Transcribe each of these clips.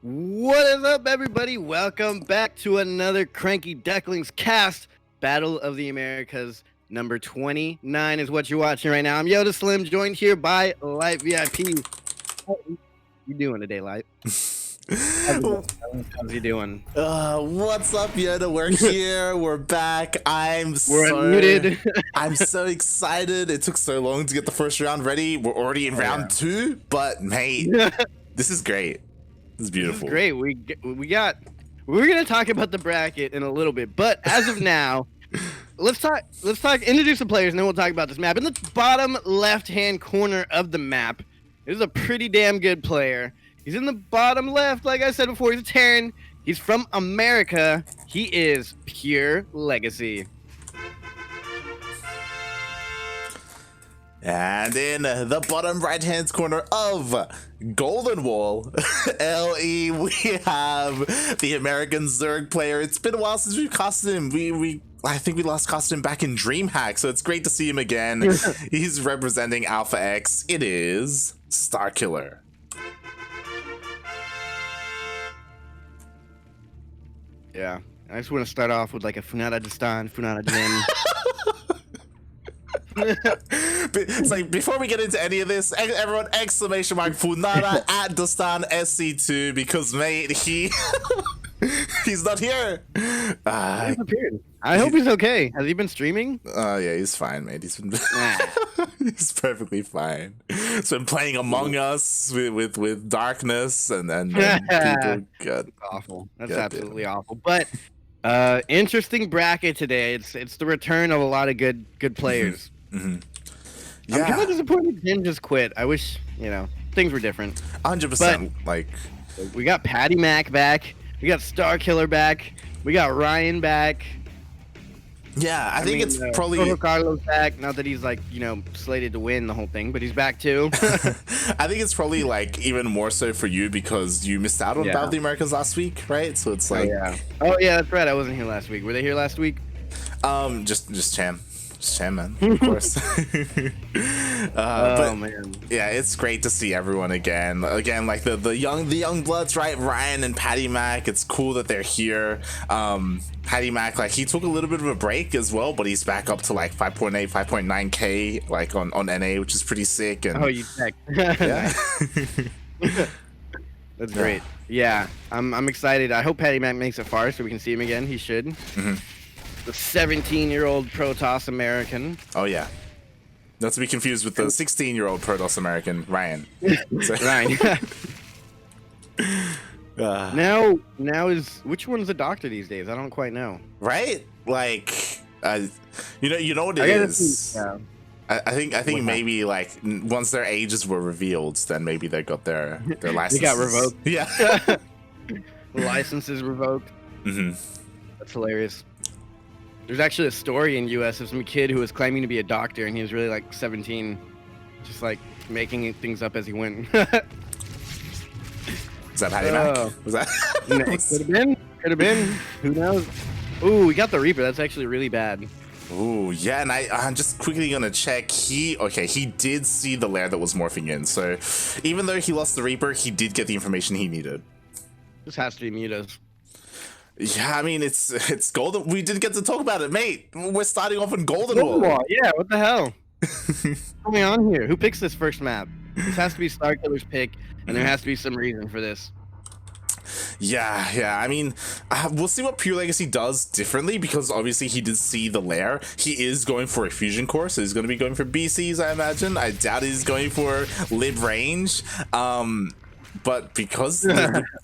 What is up, everybody? Welcome back to another CranKy Ducklings cast. Battle of the Americas number 29 is what you're watching right now. I'm Yodaslim, joined here by Light VIP. How you doing today, Light? How's you doing? What's up, Yoda? We're here. We're back. We're muted. I'm so excited. It took so long to get the first round ready. We're already in round 2, but mate, this is great. This is beautiful. Great. We're gonna talk about the bracket in a little bit, but as of now, let's introduce the players, and then we'll talk about this map. In the bottom left-hand corner of the map, there's a pretty damn good player. He's in the bottom left, like I said before. He's a Terran. He's from America. He is PureLegacy. And in the bottom right-hand corner of Golden Wall, LE, we have the American Zerg player. It's been a while since we've casted him. I think we last casted him back in DreamHack, so it's great to see him again. He's representing Alpha X. It is StarKiller. Yeah, I just want to start off with like a Funada Distan, Funada Jin. It's like, before we get into any of this, everyone exclamation mark Funada at Distan SC2, because mate, he's not here. He's appeared. I hope he's okay. Has he been streaming? Yeah, he's fine, mate. He's been he's perfectly fine. He's been playing Among Us with darkness, and then people get awful. That's absolutely awful. But interesting bracket today. It's the return of a lot of good players. Yeah. I'm kind of disappointed Jin just quit. I wish, things were different. 100%. Like, we got Patty Mac back. We got Starkiller back. We got Ryan back. Yeah, I think it's probably Carlos back. Not that he's like, slated to win the whole thing, but he's back too. I think it's probably like even more so for you because you missed out on Battle of the Americans last week, right? So it's like, oh yeah, that's right. I wasn't here last week. Were they here last week? Just Cham. Man, of course. But, man, yeah, it's great to see everyone again. Like the young bloods, right? Ryan and Patty Mac. It's cool that they're here. Patty Mac, like, he took a little bit of a break as well, but he's back up to like 5.8, 5.9K, like on NA, which is pretty sick. And you checked. Yeah. That's great. Yeah, I'm excited. I hope Patty Mac makes it far so we can see him again. He should. The 17-year-old Protoss American. Oh yeah, not to be confused with the 16-year-old Protoss American Ryan. Ryan. Now is which one's a doctor these days? I don't quite know. Right? Like, you know what it is. I think maybe like once their ages were revealed, then maybe they got their licenses. They got revoked. Yeah. Licenses revoked. That's hilarious. There's actually a story in U.S. of some kid who was claiming to be a doctor, and he was really like 17, just like making things up as he went. Is that Patty Mac? Was that? Could have been. Who knows? Ooh, we got the Reaper. That's actually really bad. Ooh, yeah, and I'm just quickly gonna check. He did see the lair that was morphing in, so even though he lost the Reaper, he did get the information he needed. This has to be mutas. Yeah, I mean, it's Golden. We did get to talk about it, mate. We're starting off in Golden Wall. Yeah, what the hell? What's going on here? Who picks this first map? This has to be StarKiller's pick, and there has to be some reason for this. Yeah. I mean, we'll see what PureLegacy does differently, because obviously he did see the lair. He is going for a fusion core, so he's going to be going for BCs, I imagine. I doubt he's going for lib range. But because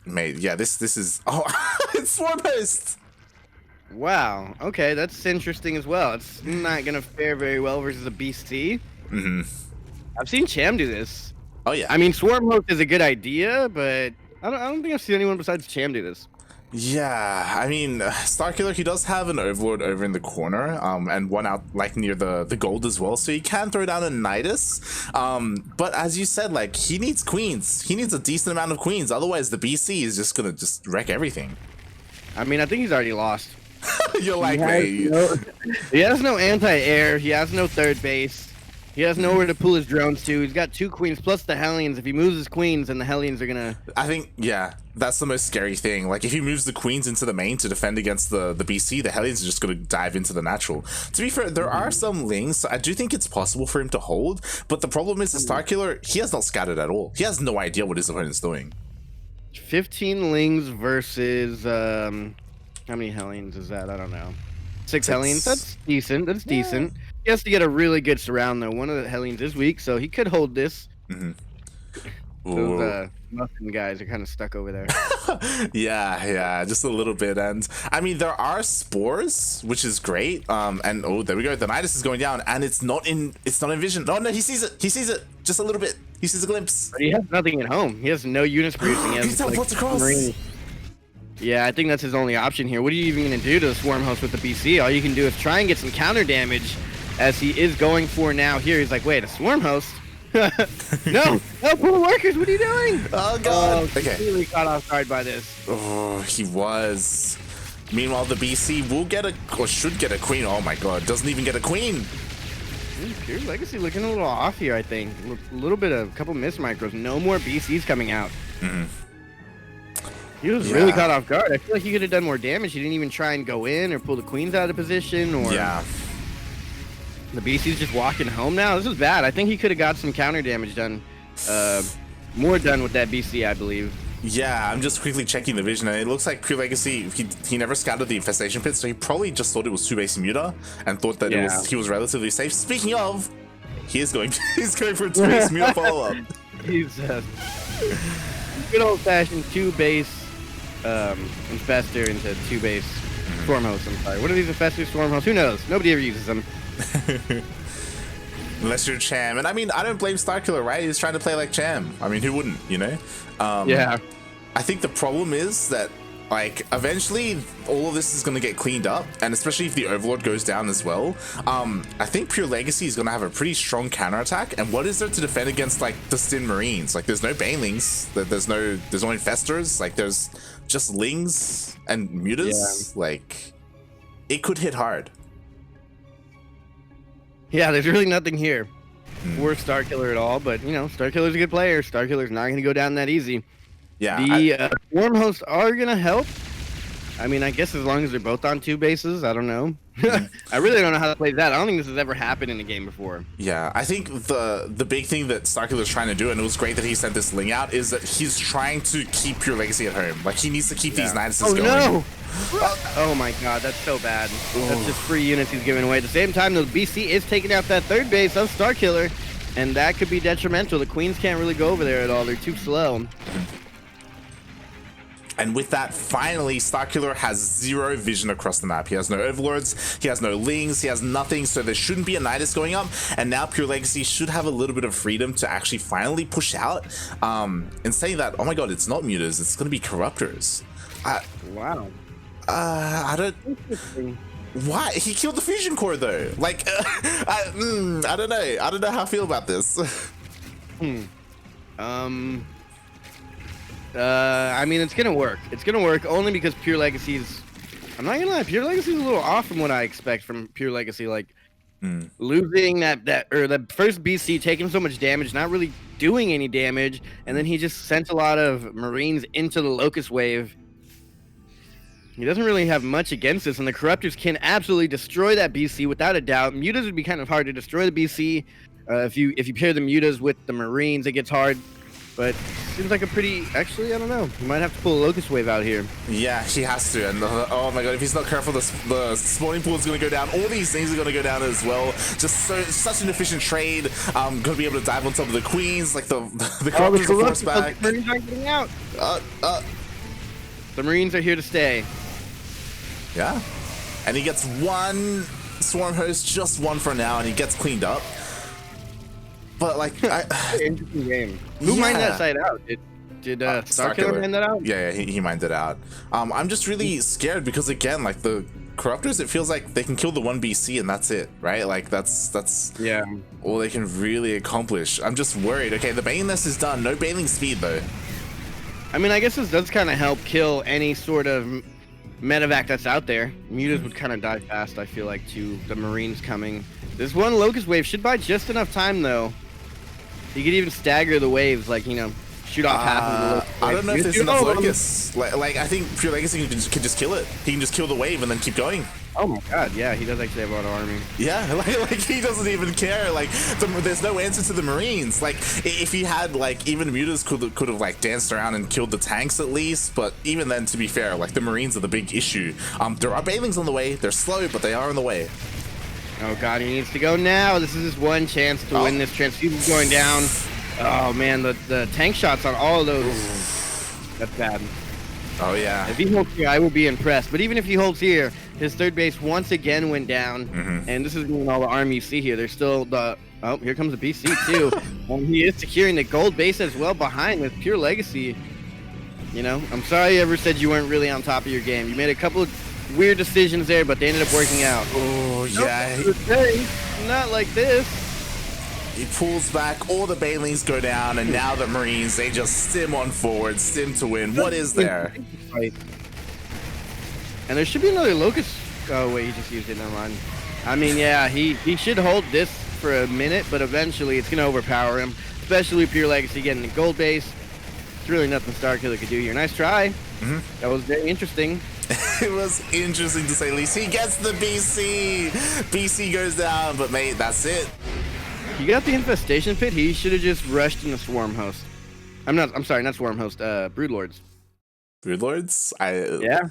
mate, yeah, this is it's Swarmhost. Wow. Okay, that's interesting as well. It's not gonna fare very well versus a BC. I've seen Cham do this. Oh yeah. I mean, Swarmhost is a good idea, but I don't think I've seen anyone besides Cham do this. Yeah, I mean, StarKiller, he does have an Overlord over in the corner, and one out like near the gold as well, so he can throw down a Nidus. But as you said, like, he needs queens. He needs a decent amount of queens, otherwise the BC is just gonna wreck everything. I mean, I think he's already lost. You're like, hey. He has no anti-air. He has no third base. He has nowhere to pull his drones to. He's got 2 queens plus the Hellions. If he moves his queens, then the Hellions are gonna. I think, yeah, that's the most scary thing. Like, if he moves the queens into the main to defend against the BC, the Hellions are just gonna dive into the natural. To be fair, there are some lings, so I do think it's possible for him to hold, but the problem is the StarKiller, he has not scattered at all. He has no idea what his opponent's doing. 15 lings versus how many Hellions is that? I don't know. 6 Hellions. That's decent. That's decent. He has to get a really good surround though. One of the Hellions is weak, so he could hold this. Those Muffin guys are kind of stuck over there. yeah, just a little bit. And I mean, there are spores, which is great. And oh, there we go. The Nidus is going down, and it's not in vision. Oh no, he sees it. He sees it just a little bit. He sees a glimpse. But he has nothing at home. He has no units producing. He has teleports across. Yeah, I think that's his only option here. What are you even gonna do to the Swarm Host with the BC? All you can do is try and get some counter damage, as he is going for now. Here, he's like, wait, a Swarm Host? no, poor workers, what are you doing? Oh god. Okay. Really caught off guard by this. Oh, he was. Meanwhile, the BC will get a, or should get a queen. Oh my god, doesn't even get a queen. PureLegacy looking a little off here, I think. A little bit of a couple miss micros. No more BCs coming out. He was really caught off guard. I feel like he could have done more damage. He didn't even try and go in or pull the queens out of position. Or the BC's just walking home now. This is bad. I think he could have got some counter damage done. More done with that BC, I believe. Yeah, I'm just quickly checking the vision, and it looks like PureLegacy, he never scouted the infestation pit, so he probably just thought it was 2-base Muta and thought that he was relatively safe. Speaking of, he's going for a 2-base Muta follow-up. He's good old-fashioned 2-base infestor into 2-base Storm Host. I'm sorry. What are these infestors, Storm Hosts? Who knows? Nobody ever uses them. Unless you're Cham. And I mean, I don't blame StarKiller, right? He's trying to play like Cham. I mean, who wouldn't, you know? Yeah. I think the problem is that, like, eventually all of this is going to get cleaned up, and especially if the Overlord goes down as well. I think PureLegacy is going to have a pretty strong counterattack, and what is there to defend against, like, the Stin Marines? Like, there's no Banelings, there's no Infestors, like, there's just Lings and Mutas. Like, it could hit hard. Yeah, there's really nothing here for StarKiller at all, but, you know, StarKiller's a good player. StarKiller's not going to go down that easy. Yeah. The Swarm Hosts are going to help. I mean, I guess as long as they're both on 2 bases, I don't know. I really don't know how to play that. I don't think this has ever happened in a game before. Yeah, I think the big thing that StarKiller is trying to do, and it was great that he sent this Ling out, is that he's trying to keep PureLegacy at home. Like, he needs to keep these Niduses going. No! Oh my god, that's so bad. That's just free units he's giving away. At the same time, the BC is taking out that 3rd base of StarKiller, and that could be detrimental. The Queens can't really go over there at all. They're too slow. And with that, finally, StarKiller has 0 vision across the map. He has no Overlords, he has no Lings, he has nothing, so there shouldn't be a Nidus going up, and now PureLegacy should have a little bit of freedom to actually finally push out. And saying that, oh my god, it's not Mutas, it's going to be Corruptors. Wow. I don't... Why? He killed the Fusion Core, though. Like, I don't know. I don't know how I feel about this. I mean, it's gonna work. It's gonna work only because PureLegacy's... I'm not gonna lie, PureLegacy's a little off from what I expect from PureLegacy. Like, losing that first BC, taking so much damage, not really doing any damage, and then he just sent a lot of Marines into the Locust Wave. He doesn't really have much against this, and the Corruptors can absolutely destroy that BC without a doubt. Mutas would be kind of hard to destroy the BC. If you pair the Mutas with the Marines, it gets hard. But seems like a pretty... Actually, I don't know. He might have to pull a Locust Wave out here. Yeah, he has to. And oh my god, if he's not careful, the spawning pool is going to go down. All these things are going to go down as well. Just such an efficient trade. Going to be able to dive on top of the Queens. Like the Corruptors are forced back. The Marines aren't getting out. The Marines are here to stay. Yeah. And he gets 1 Swarm Host, just 1 for now, and he gets cleaned up. But like, interesting game. Who mined that side out? Did StarKiller mine that out? Yeah, he mined it out. I'm just really scared because again, like the Corruptors, it feels like they can kill the 1 BC and that's it, right? Like that's all they can really accomplish. I'm just worried. Okay, the Bane Nest is done. No Baneling speed though. I mean, I guess this does kind of help kill any sort of medevac that's out there. Mutas would kind of die fast, I feel like, to the Marines coming. This one Locust wave should buy just enough time, though. You could even stagger the waves, like, you know, shoot off half of the Locust wave. I don't know if there's enough Locusts. Like, I think PureLegacy can just kill it. He can just kill the wave and then keep going. Oh my god, yeah, he does actually have a lot of army. Yeah, like he doesn't even care. Like, there's no answer to the Marines. Like, if he had, like, even Mutas could have like danced around and killed the tanks at least. But even then, to be fair, like the Marines are the big issue. There are Banelings on the way. They're slow, but they are on the way. Oh god, he needs to go now. This is his one chance to win this. Transfusion's going down. Oh man, the tank shots on all of those. That's bad. Oh yeah. If he holds here, I will be impressed. But even if he holds here, his third base once again went down. And this is all the army you see here. There's still the... Oh, here comes the BC too. And he is securing the gold base as well behind with PureLegacy. You know, I'm sorry you ever said you weren't really on top of your game. You made a couple of weird decisions there, but they ended up working out. Oh yeah. Nope, not like this. He pulls back, all the Banelings go down, and now the Marines, they just stim on forward, stim to win. What is there? Right. And there should be another Locust. Oh wait, he just used it, never mind. I mean, yeah, he should hold this for a minute, but eventually it's gonna overpower him, especially with PureLegacy getting the gold base. It's really nothing StarKiller could do here. Nice try. That was very interesting. It was interesting to say the least. He gets the BC. BC goes down, but mate, that's it. He got the infestation pit. He should have just rushed in the swarm host. I'm sorry, not swarm host. Broodlords. Broodlords? Yeah.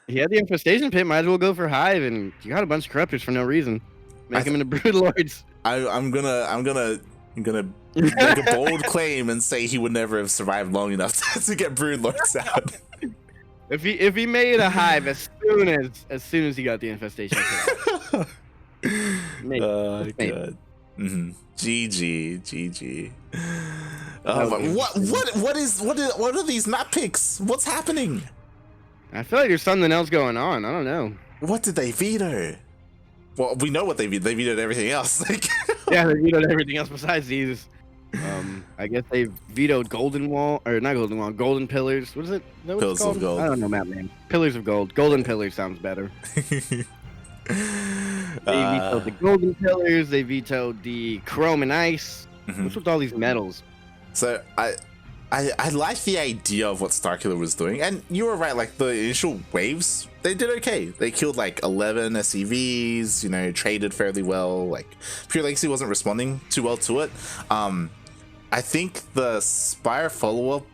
He had the infestation pit. Might as well go for hive, and you got a bunch of corruptors for no reason. Make him into Broodlords. I'm gonna make a bold claim and say he would never have survived long enough to get Broodlords out. If he made a hive as soon as he got the infestation pit. God. GG. What are these map picks? What's happening? I feel like there's something else going on. I don't know. What did they veto? Well, we know what they vetoed. They vetoed everything else. Like, yeah, they vetoed everything else besides these. I guess they vetoed Golden Wall, or not Golden Wall, Golden Pillars. What is it? Is that what Pillars it's called? of Gold. I don't know map name. Pillars of Gold. Golden Pillars sounds better. They vetoed the Golden Pillars. They vetoed the Chrome and Ice. What's with all these metals? So I like the idea of what StarKiller was doing, and you were right. Like the initial waves, they did okay. They killed like 11 SCVs. You know, traded fairly well. Like PureLegacy wasn't responding too well to it. I think the Spire follow-up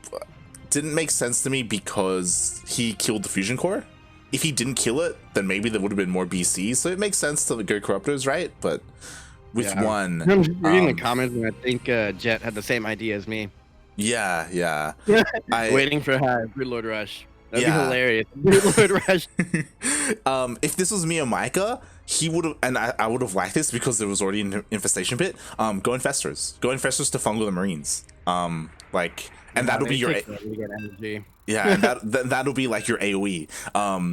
didn't make sense to me because he killed the fusion core. If he didn't kill it, then maybe there would have been more BCs. So it makes sense to go Corruptors, right? But with one, I'm just reading the comments, and I think Jet had the same idea as me. Yeah. Waiting for Hive, Broodlord Rush. That'd be hilarious. Broodlord Rush. If this was me or Micah, he would have, and I would have liked this because there was already an infestation pit. Go Infestors to fungal the Marines. And that'll be your and that'll be like your AoE.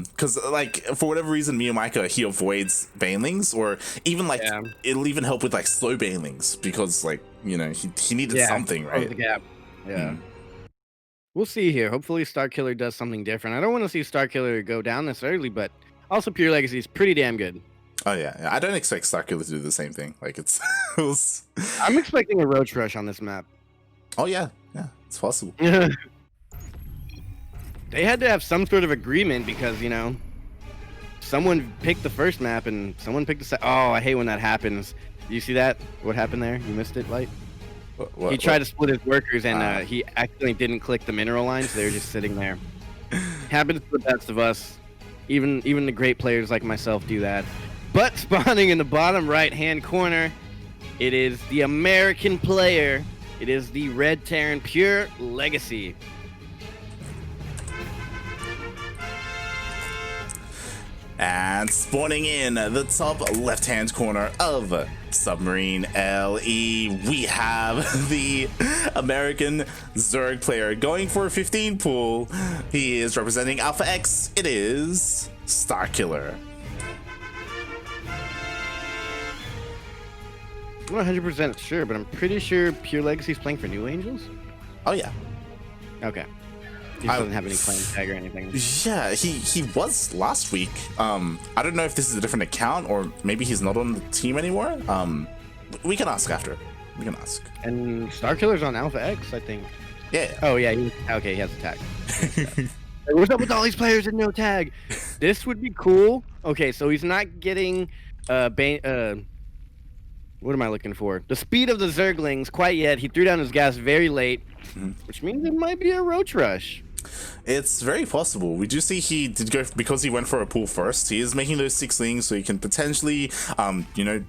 Because like for whatever reason, me and Micah, he avoids Banelings, or even like it'll even help with like slow Banelings because like, you know, he needed something, right? The gap. Yeah. We'll see here. Hopefully StarKiller does something different. I don't want to see StarKiller go down this early, but also PureLegacy is pretty damn good. Oh yeah, I don't expect StarKiller to do the same thing. Like it's I'm expecting a Roach Rush on this map. Oh yeah, it's possible. They had to have some sort of agreement because, you know, someone picked the first map and someone picked the oh, I hate when that happens. You see that? What happened there? You missed it, Light? He tried to split his workers and he accidentally didn't click the mineral lines. They were just sitting there. Happens to the best of us. Even the great players like myself do that. But spawning in the bottom right-hand corner, it is the American player. It is the Red Terran PureLegacy. And spawning in the top left-hand corner of Submarine LE, we have the American Zerg player going for a 15 pool. He is representing Alpha X. It is StarKiller. I'm not 100% sure, but I'm pretty sure PureLegacy is playing for New Angels. Oh yeah. Okay. He doesn't have any claim tag or anything. Yeah, he was last week. I don't know if this is a different account or maybe he's not on the team anymore. We can ask after. We can ask. And StarKiller's on Alpha X, I think. Yeah. Oh yeah. Okay, he has a tag. Like, what's up with all these players and no tag? This would be cool. Okay, so he's not getting what am I looking for? The speed of the Zerglings quite yet. He threw down his gas very late, which means it might be a Roach Rush. It's very possible. We do see he did go because he went for a pull first. He is making those 6-lings, so he can potentially,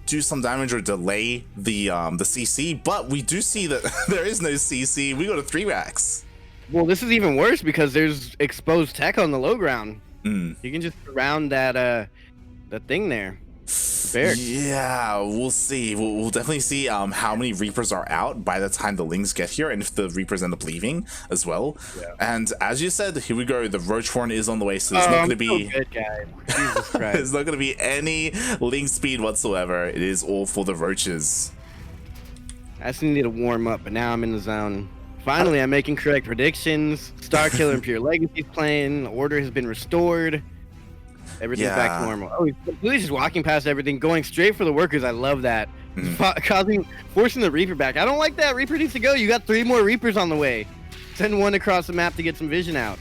do some damage or delay the CC. But we do see that there is no CC. We got a 3-racks. Well, this is even worse because there's exposed tech on the low ground. You can just surround that thing there. Yeah, we'll see. We'll definitely see how many Reapers are out by the time the Lings get here, and if the Reapers end up leaving as well. Yeah. And as you said, here we go. The Roach Horn is on the way, so there's not going to be. So good, guys. Jesus Christ. There's not going to be any Ling speed whatsoever. It is all for the Roaches. I just needed to warm up, but now I'm in the zone. Finally, I'm making correct predictions. StarKiller and PureLegacy's playing. The order has been restored. Everything's back to normal. Oh, he's just walking past everything, going straight for the workers. I love that. Forcing the Reaper back. I don't like that. Reaper needs to go. You got 3 more Reapers on the way. Send one across the map to get some vision out.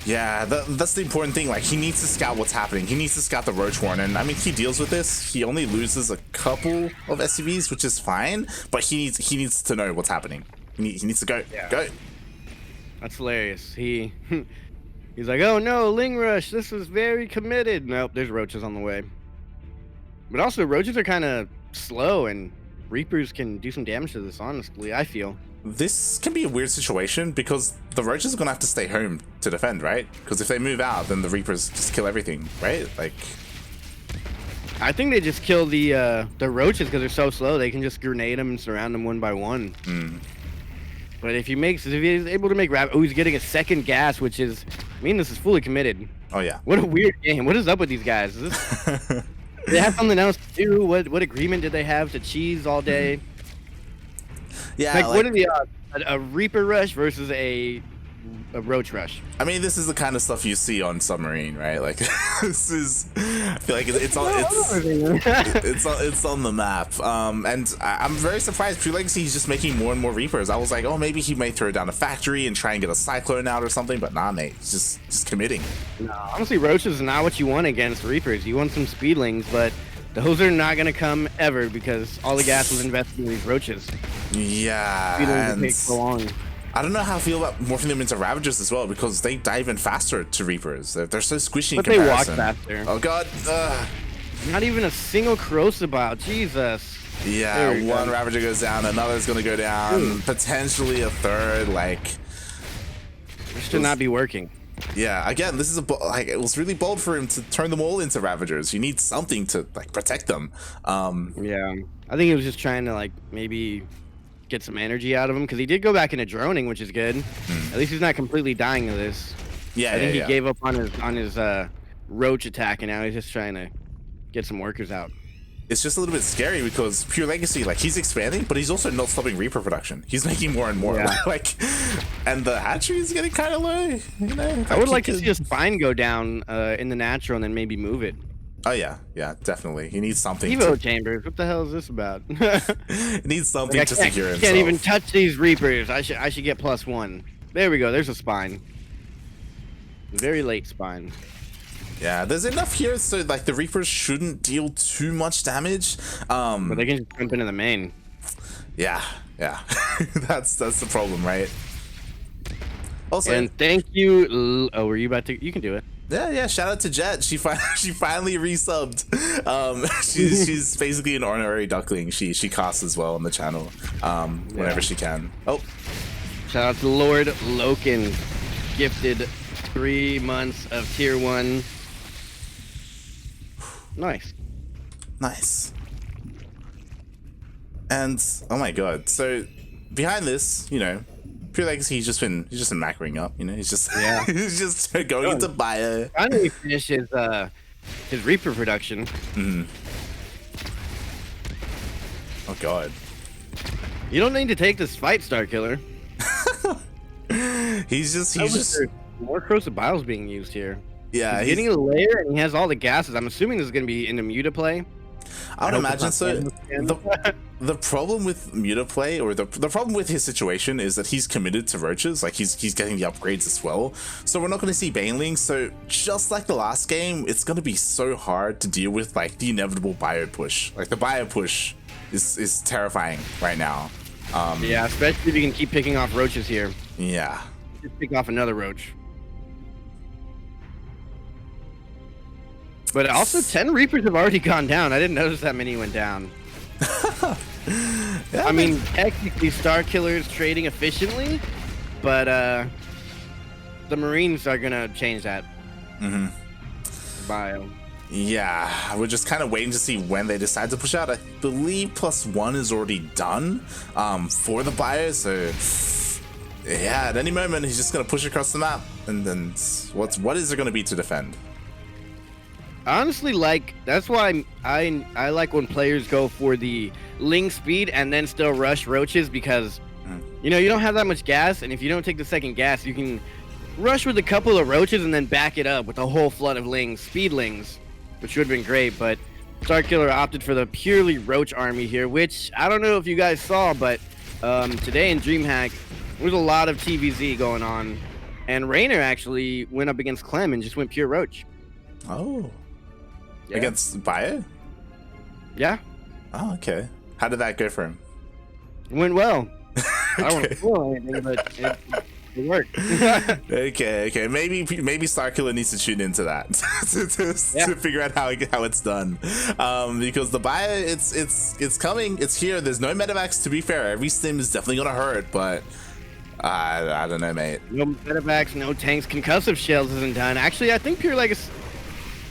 Yeah, that's the important thing. Like, he needs to scout what's happening. He needs to scout the Roach Horn, and I mean, he deals with this. He only loses a couple of SCVs, which is fine, but he needs to know what's happening. He needs to go. Yeah. Go. That's hilarious. He's like, oh no, Ling Rush, this is very committed. Nope, there's Roaches on the way. But also, Roaches are kind of slow, and Reapers can do some damage to this, honestly, I feel. This can be a weird situation, because the Roaches are going to have to stay home to defend, right? Because if they move out, then the Reapers just kill everything, right? Like, I think they just kill the Roaches because they're so slow, they can just grenade them and surround them one by one. But if he's able to make he's getting a second gas, which is, I mean, this is fully committed. Oh yeah. What a weird game. What is up with these guys? Is this, do they have something else to do? What agreement did they have to cheese all day? Yeah. Like what are the odds? A Reaper rush versus a Roach Rush. I mean, this is the kind of stuff you see on Submarine, right? Like, this is, I feel like it's on the map. And I'm very surprised. PureLegacy is just making more and more Reapers. I was like, oh, maybe he may throw down a factory and try and get a Cyclone out or something, but nah, mate, he's just committing. No, honestly, Roaches is not what you want against Reapers. You want some Speedlings, but those are not going to come ever because all the gas was invested in these Roaches. Yeah. Speedlings take so long. I don't know how I feel about morphing them into Ravagers as well, because they die even faster to Reapers. They're so squishy in comparison. They walk faster. Oh god. Not even a single corrosive bile. Jesus. Yeah, one Ravager goes down, another's gonna go down, potentially a third. Like, this should not be working. Yeah, again, this is it was really bold for him to turn them all into Ravagers. You need something to like protect them. Yeah, I think he was just trying to like maybe get some energy out of him, because he did go back into droning, which is good. At least he's not completely dying to this. Yeah, I think he gave up on his Roach attack, and now he's just trying to get some workers out. It's just a little bit scary because PureLegacy, like, he's expanding, but he's also not stopping Reaper production. He's making more and more. Yeah. Like, and the hatchery is getting kind of low. You know, I would like to see a spine go down in the natural and then maybe move it. Oh yeah, definitely. He needs something. Evo chambers. What the hell is this about? He needs something to secure himself. Can't even touch these Reapers. I should get +1. There we go. There's a spine. Very late spine. Yeah, there's enough here so like the Reapers shouldn't deal too much damage. But they can just jump into the main. Yeah. that's the problem, right? Also, and thank you. Oh, were you about to? You can do it. Yeah. Shout out to Jet. She finally resubbed. She's basically an honorary duckling. She casts as well on the channel. Whenever she can. Oh. Shout out to Lord Loken, gifted 3 months of tier 1. Nice. And oh my god, so behind this, you know, PureLegacy, he's just been macroing up, you know, he's just he's just going into bio. Finally finish his Reaper production. Oh god. You don't need to take this fight, StarKiller. He's just more corrosive biles being used here. yeah, he's getting a layer and he has all the gases. I'm assuming this is going to be in the Muta play. I would imagine so. The problem with Muta play, or the problem with his situation, is that he's committed to roaches. Like he's getting the upgrades as well. So we're not going to see banelings. So just like the last game, it's going to be so hard to deal with like the inevitable bio push. Like the bio push is terrifying right now. Yeah, especially if you can keep picking off roaches here. Yeah. Just pick off another roach. But also 10 Reapers have already gone down. I didn't notice that many went down. Yeah, I mean, technically StarKiller is trading efficiently, but the Marines are gonna change that. Bio. Yeah, we're just kind of waiting to see when they decide to push out. I believe +1 is already done for the bio, so yeah, at any moment he's just gonna push across the map, and then what is there gonna be to defend? Honestly, like that's why I like when players go for the ling speed and then still rush roaches, because you know you don't have that much gas, and if you don't take the second gas, you can rush with a couple of roaches and then back it up with a whole flood of lings, speed lings, which would have been great. But StarKiller opted for the purely roach army here, which I don't know if you guys saw, but today in DreamHack there was a lot of TVZ going on, and Rainer actually went up against Clem and just went pure roach. Oh. Yeah. Against Bio? Yeah. Oh, okay. How did that go for him? It went well. Okay. I don't want to spoil anything, but it worked. Okay. Maybe StarKiller needs to tune into that to figure out how it's done. Because the Bio, it's coming, it's here. There's no medevacs, to be fair. Every stim is definitely gonna hurt, but I don't know, mate. No medevacs, no tanks, concussive shells isn't done. Actually, I think PureLegacy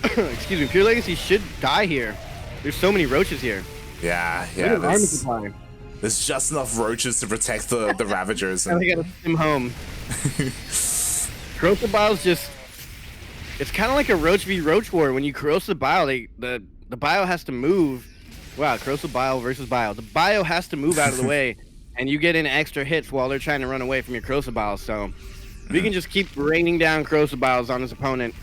excuse me, PureLegacy should die here. There's so many roaches here. Yeah. There's just enough roaches to protect the Ravagers. And they gotta swim home. Corrosive bile's just, it's kind of like a roach v roach war. When you corrosive bile, the bio has to move. Wow, corrosive bile versus bio. The bio has to move out of the way, and you get in extra hits while they're trying to run away from your corrosive biles. So we can just keep raining down corrosive biles on his opponent.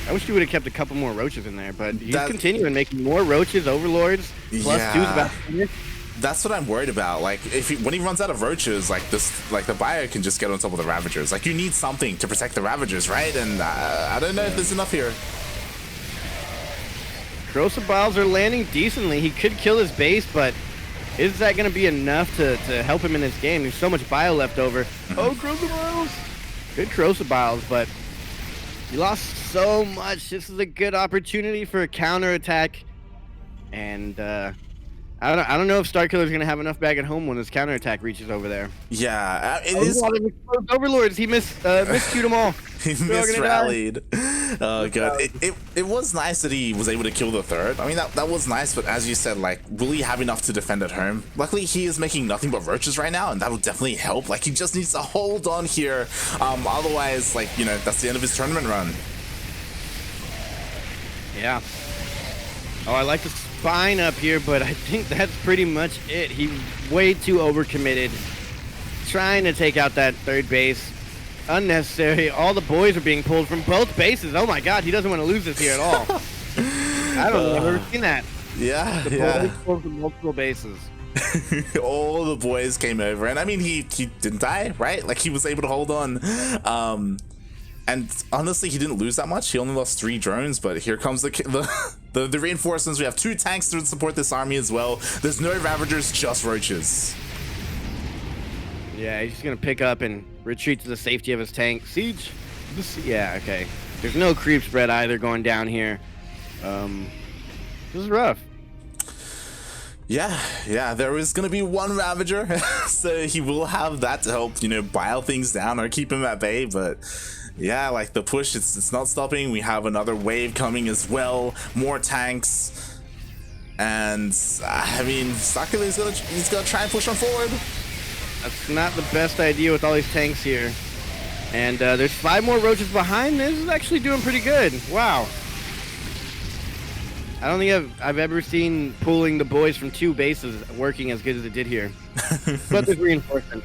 I wish you would have kept a couple more roaches in there, but he's continuing making more roaches, overlords, +2's about to finish. That's what I'm worried about. Like, when he runs out of roaches, like the bio can just get on top of the Ravagers. Like, you need something to protect the Ravagers, right? And I don't know if there's enough here. Corrosive biles are landing decently. He could kill his base, but is that going to be enough to help him in this game? There's so much bio left over. Oh, corrosive biles! Good corrosive biles, but he lost so much. This is a good opportunity for a counterattack, and I don't know if StarKiller's gonna have enough back at home when this counterattack reaches over there. Yeah, it is. A lot of exposed overlords. He miscued them all. He misrallied. Oh god, it was nice that he was able to kill the third. I mean that was nice, but as you said, like, will he have enough to defend at home? Luckily, he is making nothing but roaches right now, and that will definitely help. Like, he just needs to hold on here. Otherwise, like, you know, that's the end of his tournament run. Yeah. Oh, I like the spine up here, but I think that's pretty much it. He's way too overcommitted. Trying to take out that third base. Unnecessary. All the boys are being pulled from both bases. Oh my god, he doesn't want to lose this here at all. I don't know. I've never seen that. Yeah, the boys pulled from multiple bases. All the boys came over, and I mean, he didn't die, right? Like, he was able to hold on. And honestly, he didn't lose that much. He only lost 3 drones, but here comes the reinforcements. We have 2 tanks to support this army as well. There's no Ravagers, just roaches. Yeah, he's just gonna pick up and retreat to the safety of his tank. Siege. Yeah, okay. There's no creep spread either going down here. This is rough. Yeah, there is gonna be 1 Ravager, so he will have that to help, you know, bile things down or keep him at bay, but yeah, like, the push, it's not stopping. We have another wave coming as well, more tanks, and I mean, StarKiller he's gonna try and push on forward. That's not the best idea with all these tanks here. And there's 5 more roaches behind. This is actually doing pretty good. Wow. I don't think I've ever seen pulling the boys from 2 bases working as good as it did here. But there's reinforcement.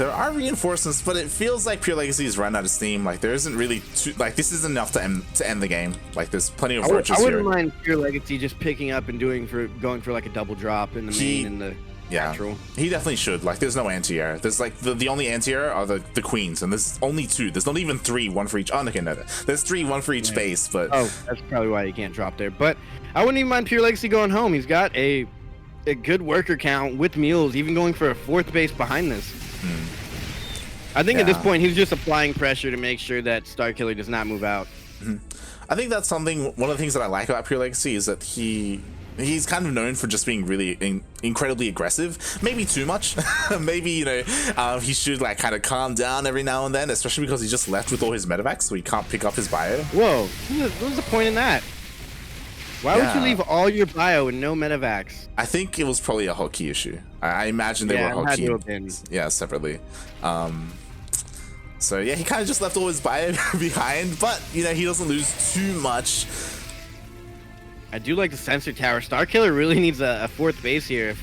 there are reinforcements, but it feels like PureLegacy has run out of steam. Like there isn't really like this isn't enough to end the game. Like there's plenty of roaches I wouldn't here. mind PureLegacy just picking up and going for like a double drop in the main and the natural. He definitely should. Like there's no anti-air. There's like the only anti-air are the queens, and there's only 2. There's not even 3, 1 for each. Oh, okay, no, there's 3, 1 for each base. But that's probably why he can't drop there. But I wouldn't even mind PureLegacy going home. He's got a good worker count with mules, even going for a 4th base behind this. I think at this point he's just applying pressure to make sure that StarKiller does not move out. I think that's one of the things that I like about PureLegacy is that he's kind of known for just being really incredibly aggressive. Maybe too much. Maybe, you know, he should like kind of calm down every now and then, especially because he just left with all his medevacs, so he can't pick up his bio. Whoa, what was the point in that? Why would you leave all your bio and no medevacs? I think it was probably a hotkey issue. I imagine they were hotkey. Yeah, separately. So yeah, he kind of just left all his bio behind, but you know, he doesn't lose too much. I do like the sensor tower. StarKiller really needs a 4th base here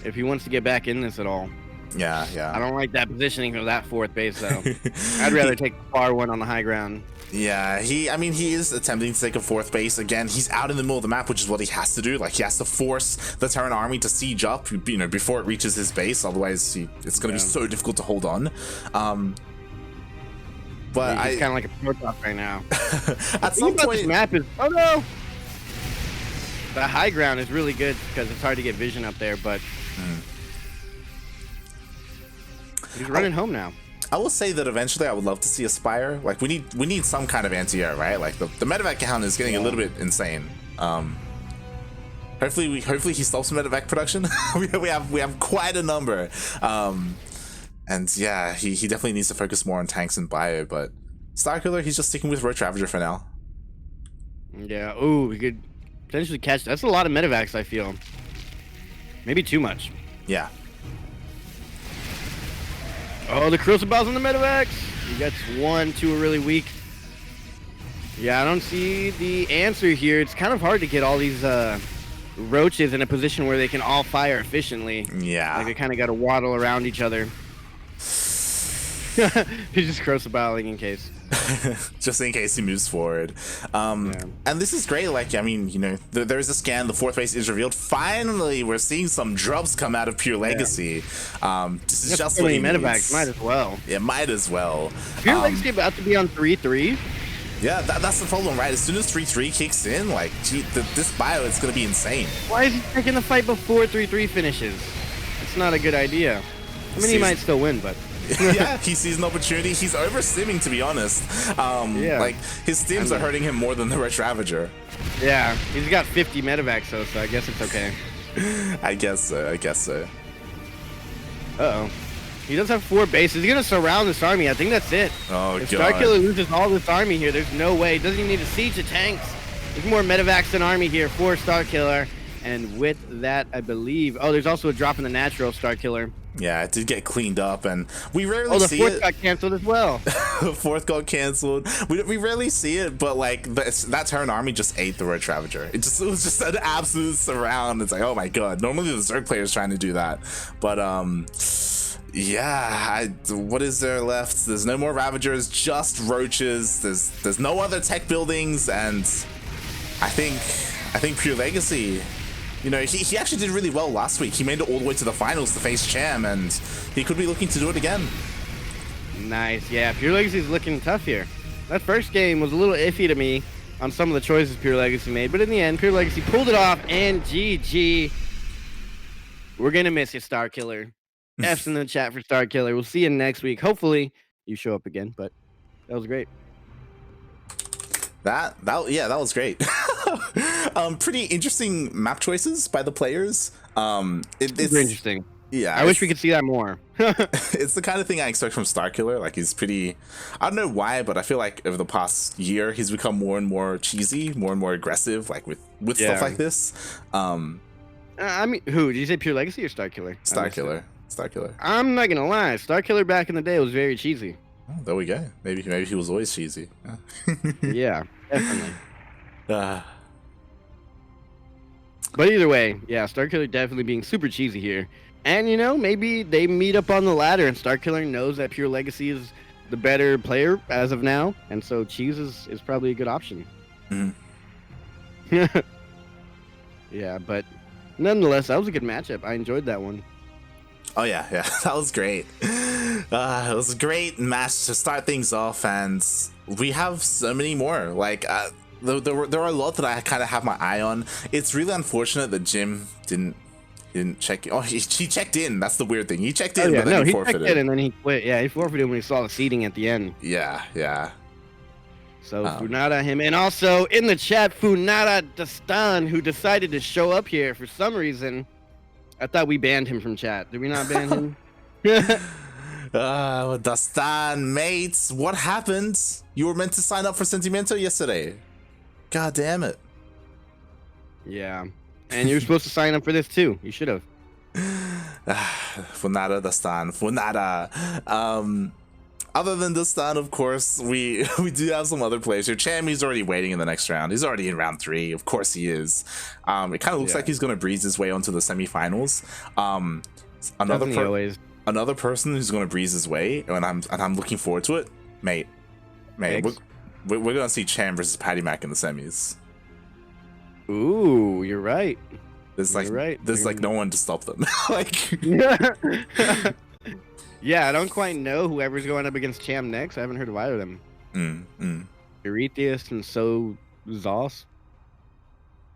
if he wants to get back in this at all. Yeah. I don't like that positioning for that 4th base though. I'd rather take the far one on the high ground. Yeah, he is attempting to take a 4th base. Again, he's out in the middle of the map, which is what he has to do. Like, he has to force the Terran army to siege up, you know, before it reaches his base. Otherwise, it's going to be so difficult to hold on. But he's kind of like a Protoss right now. At some point, this map is no. The high ground is really good because it's hard to get vision up there, but he's running home now. I will say that eventually I would love to see a Spire. Like we need some kind of anti-air, right? Like the medevac count is getting a little bit insane. Hopefully he stops medevac production. we have quite a number. And yeah, he definitely needs to focus more on tanks and bio, but StarKiller, he's just sticking with Roach Ravager for now. Yeah, ooh, we could potentially catch. That's a lot of medevacs, I feel. Maybe too much. Yeah. Oh, the Crucibles on the medevacs. He gets 1, 2 are really weak. Yeah, I don't see the answer here. It's kind of hard to get all these roaches in a position where they can all fire efficiently. Yeah. Like they kind of got to waddle around each other. He's just Crucibaling in case. Just in case he moves forward. And this is great. Like, I mean, you know, there's a scan, the 4th base is revealed. Finally, we're seeing some drops come out of PureLegacy. This is just what he medevacs. Might as well. Yeah, might as well. PureLegacy about to be on 3-3. Yeah, that's the problem, right? As soon as 3-3 kicks in, like, gee, this bio is going to be insane. Why is he taking the fight before 3-3 finishes? It's not a good idea. I mean, he might still win, but... Yeah, he sees an opportunity. He's over stimming, to be honest. Like, his stims are hurting him more than the Roach Ravager. Yeah, he's got 50 medevacs, so I guess it's okay. I guess so. Uh-oh. He does have 4 bases. He's going to surround this army. I think that's it. Oh, if God. StarKiller loses all this army here, there's no way. He doesn't even need to siege of tanks. There's more medevacs than army here for StarKiller. And with that, I believe... Oh, there's also a drop in the natural StarKiller. Yeah, it did get cleaned up, and we rarely see it. Oh, the 4th got canceled as well. The 4th got canceled. We rarely see it, but like that Terran army just ate the Roach Ravager. It was just an absolute surround. It's like, oh my God. Normally the Zerg player's trying to do that, but yeah. What is there left? There's no more Ravagers, just Roaches. There's no other tech buildings, and I think PureLegacy. You know, he actually did really well last week. He made it all the way to the finals to face Cham, and he could be looking to do it again. Nice. Yeah, PureLegacy's looking tough here. That first game was a little iffy to me on some of the choices PureLegacy made, but in the end, PureLegacy pulled it off, and GG. We're going to miss you, StarKiller. F's in the chat for StarKiller. We'll see you next week. Hopefully, you show up again, but that was great. That was great. Pretty interesting map choices by the players. It's super interesting. Yeah, I wish we could see that more. It's the kind of thing I expect from StarKiller. Like, he's pretty... I don't know why, but I feel like over the past year, he's become more and more cheesy, more and more aggressive, like with stuff like this. I mean, who? Did you say PureLegacy or StarKiller? StarKiller. I'm not going to lie. StarKiller back in the day was very cheesy. Oh, there we go. Maybe he was always cheesy. Yeah, definitely. But either way, yeah, StarKiller definitely being super cheesy here. And you know, maybe they meet up on the ladder, and StarKiller knows that PureLegacy is the better player as of now, and so Cheese is probably a good option. Mhm. Yeah, but nonetheless, that was a good matchup. I enjoyed that one. Oh yeah, that was great. It was a great match to start things off, and we have so many more. Like, there are a lot that I kind of have my eye on. It's really unfortunate that Jim didn't check. Oh, he checked in. That's the weird thing. He checked in, Oh, yeah, but then no, he he checked forfeited. in and then he quit. Yeah, he forfeited when he saw the seating at the end. Yeah. So Funada him, and also in the chat, Funada Dastan, who decided to show up here for some reason. I thought we banned him from chat. Did we not ban him? Dastan, mates, what happened? You were meant to sign up for Sentimento yesterday. God damn it. Yeah, and you were supposed to sign up for this too. You should have. Funada, Dastan, Funada. Other than Dastan, of course, we do have some other players here. Cham, he's already waiting in the next round. He's already in round 3. Of course he is. It kind of looks like he's going to breeze his way onto the semifinals. Another person who's going to breeze his way, and I'm looking forward to it, mate. We're going to see Cham versus Patty Mac in the semis. Ooh, you're right. There's like no one to stop them. Like. Yeah, I don't quite know whoever's going up against Cham next. I haven't heard of either of them. Euretius and So Zos.